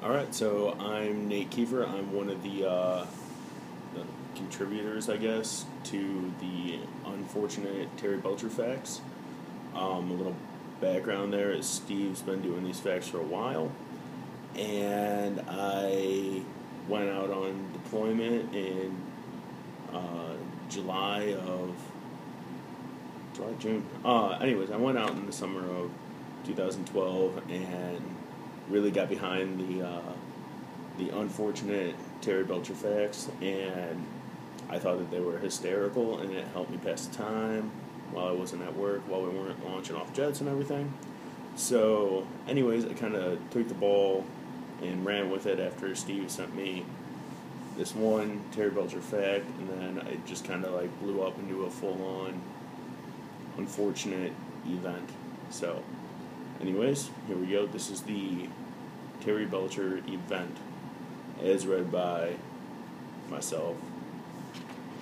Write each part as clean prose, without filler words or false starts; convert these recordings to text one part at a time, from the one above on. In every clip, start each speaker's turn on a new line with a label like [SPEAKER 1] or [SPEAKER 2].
[SPEAKER 1] Alright, so I'm Nate Kieffer. I'm one of the contributors, I guess, to the Unfortunate Terry Belcher facts. A little background there is Steve's been doing these facts for a while, and I went out on deployment in July of June. Anyways, I went out in the summer of 2012 and really got behind the unfortunate Terry Belcher facts, and I thought that they were hysterical, and it helped me pass the time while I wasn't at work, while we weren't launching off jets and everything. So, anyways, I kind of took the ball and ran with it after Steve sent me this one Terry Belcher fact, and then it just kind of like blew up into a full-on unfortunate event. So, anyways, here we go. This is the Terry Belcher event as read by myself.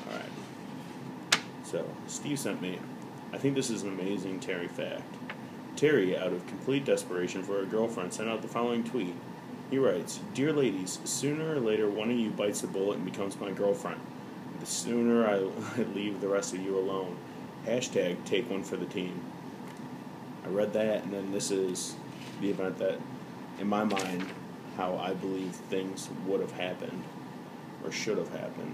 [SPEAKER 1] Alright. So, Steve sent me, I think this is an amazing Terry fact. Terry, out of complete desperation for a girlfriend, sent out the following tweet. He writes, "Dear ladies, sooner or later one of you bites the bullet and becomes my girlfriend. The sooner I leave the rest of you alone. Hashtag take one for the team." I read that, and then this is the event that, in my mind, how I believe things would have happened, or should have happened.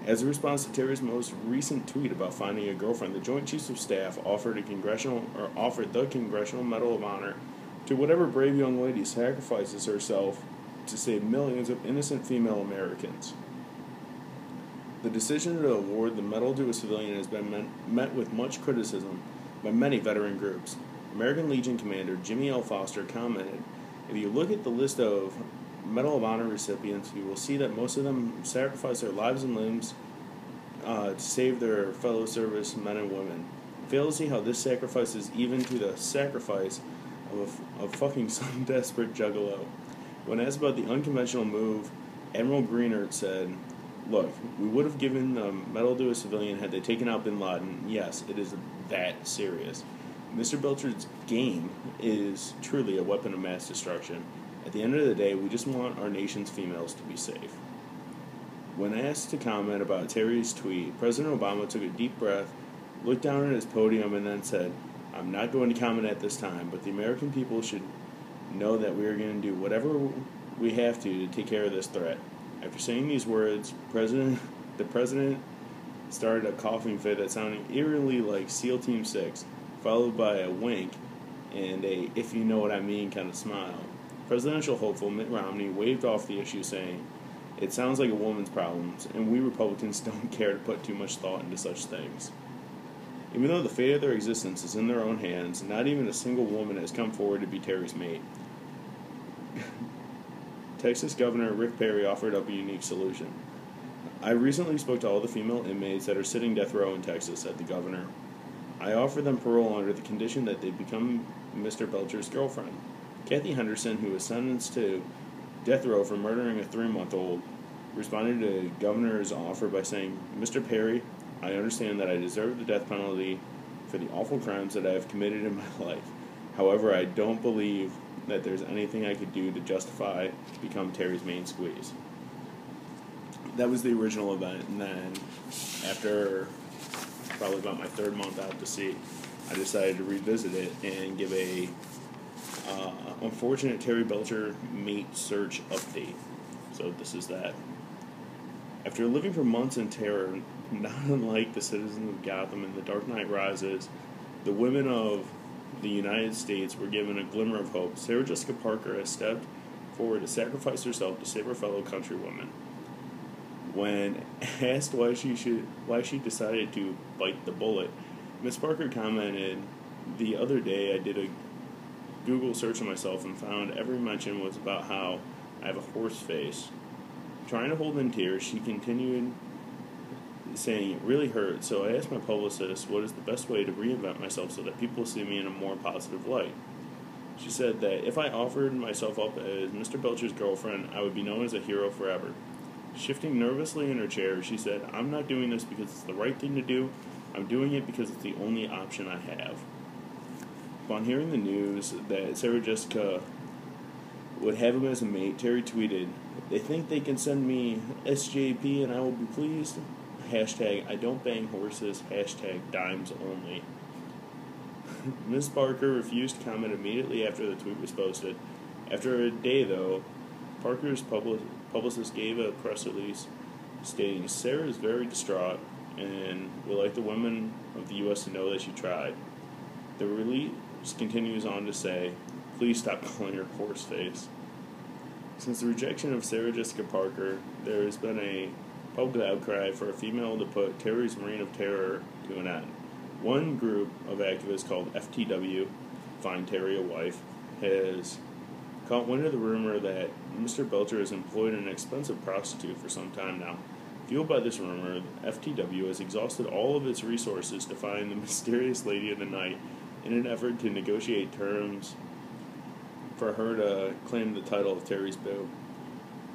[SPEAKER 1] As a response to Terry's most recent tweet about finding a girlfriend, the Joint Chiefs of Staff offered the Congressional Medal of Honor to whatever brave young lady sacrifices herself to save millions of innocent female Americans. The decision to award the medal to a civilian has been met with much criticism by many veteran groups. American Legion Commander Jimmy L. Foster commented, "If you look at the list of Medal of Honor recipients, you will see that most of them sacrifice their lives and limbs to save their fellow service men and women. Fail to see how this sacrifice is even to the sacrifice of fucking some desperate juggalo." When asked about the unconventional move, Admiral Greenert said, "Look, we would have given the medal to a civilian had they taken out bin Laden. Yes, it is that serious. Mr. Belcher's game is truly a weapon of mass destruction. At the end of the day, we just want our nation's females to be safe." When asked to comment about Terry's tweet, President Obama took a deep breath, looked down at his podium, and then said, "I'm not going to comment at this time, but the American people should know that we are going to do whatever we have to take care of this threat." After saying these words, the president started a coughing fit that sounded eerily like SEAL Team 6, followed by a wink and a "if you know what I mean" kind of smile. Presidential hopeful Mitt Romney waved off the issue, saying, "It sounds like a woman's problem, and we Republicans don't care to put too much thought into such things." Even though the fate of their existence is in their own hands, not even a single woman has come forward to be Terry's mate. Texas Governor Rick Perry offered up a unique solution. "I recently spoke to all the female inmates that are sitting death row in Texas," said the governor. "I offer them parole under the condition that they become Mr. Belcher's girlfriend." Kathy Henderson, who was sentenced to death row for murdering a 3-month-old, responded to the governor's offer by saying, "Mr. Perry, I understand that I deserve the death penalty for the awful crimes that I have committed in my life. However, I don't believe that there's anything I could do to justify become Terry's main squeeze." That was the original event, and then after probably about my 3rd month out to sea, I decided to revisit it and give a unfortunate Terry Belcher mate search update. So this is that. After living for months in terror, not unlike the citizens of Gotham in The Dark Knight Rises, the women of the United States were given a glimmer of hope. Sarah Jessica Parker has stepped forward to sacrifice herself to save her fellow countrywomen. When asked why she decided to bite the bullet, Miss Parker commented, "The other day I did a Google search of myself and found every mention was about how I have a horse face." Trying to hold in tears, she continued saying, "It really hurt, so I asked my publicist what is the best way to reinvent myself so that people see me in a more positive light." She said that if I offered myself up as Mr. Belcher's girlfriend, I would be known as a hero forever. Shifting nervously in her chair, she said, "I'm not doing this because it's the right thing to do. I'm doing it because it's the only option I have." Upon hearing the news that Sarah Jessica would have him as a mate, Terry tweeted, "They think they can send me SJP and I will be pleased. Hashtag I don't bang horses. Hashtag dimes only." Ms. Parker refused to comment immediately after the tweet was posted. After a day, though, Parker's publicist gave a press release stating, "Sarah is very distraught and would like the women of the U.S. to know that she tried." The release continues on to say, "Please stop calling her horse face." Since the rejection of Sarah Jessica Parker, there has been a public outcry for a female to put Terry's reign of terror to an end. One group of activists called FTW, Find Terry a Wife, has caught wind of the rumor that Mr. Belcher has employed an expensive prostitute for some time now. Fueled by this rumor, FTW has exhausted all of its resources to find the mysterious lady of the night in an effort to negotiate terms for her to claim the title of Terry's boo.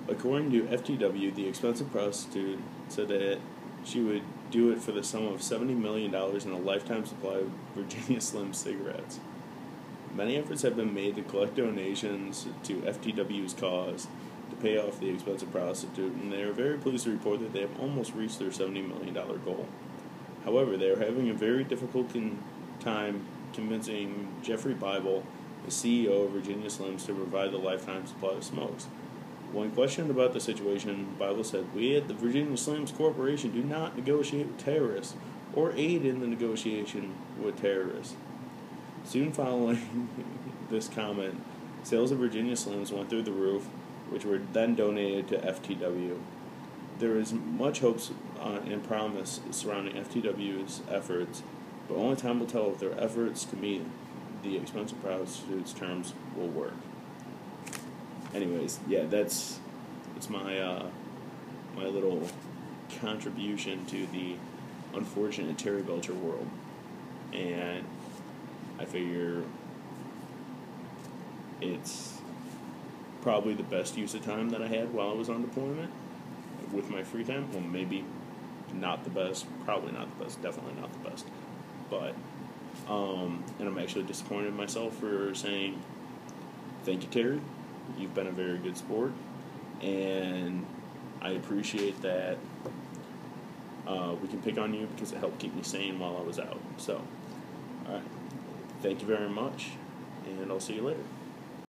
[SPEAKER 1] According to FTW, the expensive prostitute said that she would do it for the sum of $70 million and a lifetime supply of Virginia Slim cigarettes. Many efforts have been made to collect donations to FTW's cause to pay off the expensive prostitute, and they are very pleased to report that they have almost reached their $70 million goal. However, they are having a very difficult time convincing Jeffrey Bible, the CEO of Virginia Slims, to provide the lifetime supply of smokes. When questioned about the situation, Bible said, "We at the Virginia Slims Corporation do not negotiate with terrorists or aid in the negotiation with terrorists." Soon following this comment, sales of Virginia Slims went through the roof, which were then donated to FTW. There is much hope and promise surrounding FTW's efforts, but only time will tell if their efforts to meet the expensive prostitute's terms will work. Anyways, yeah, it's my my little contribution to the unfortunate Terry Belcher world, and I figure it's probably the best use of time that I had while I was on deployment with my free time. Well, maybe not the best, probably not the best, definitely not the best, but and I'm actually disappointed in myself for saying thank you, Terry. You've been a very good sport, and I appreciate that we can pick on you because it helped keep me sane while I was out. So, all right, thank you very much, and I'll see you later.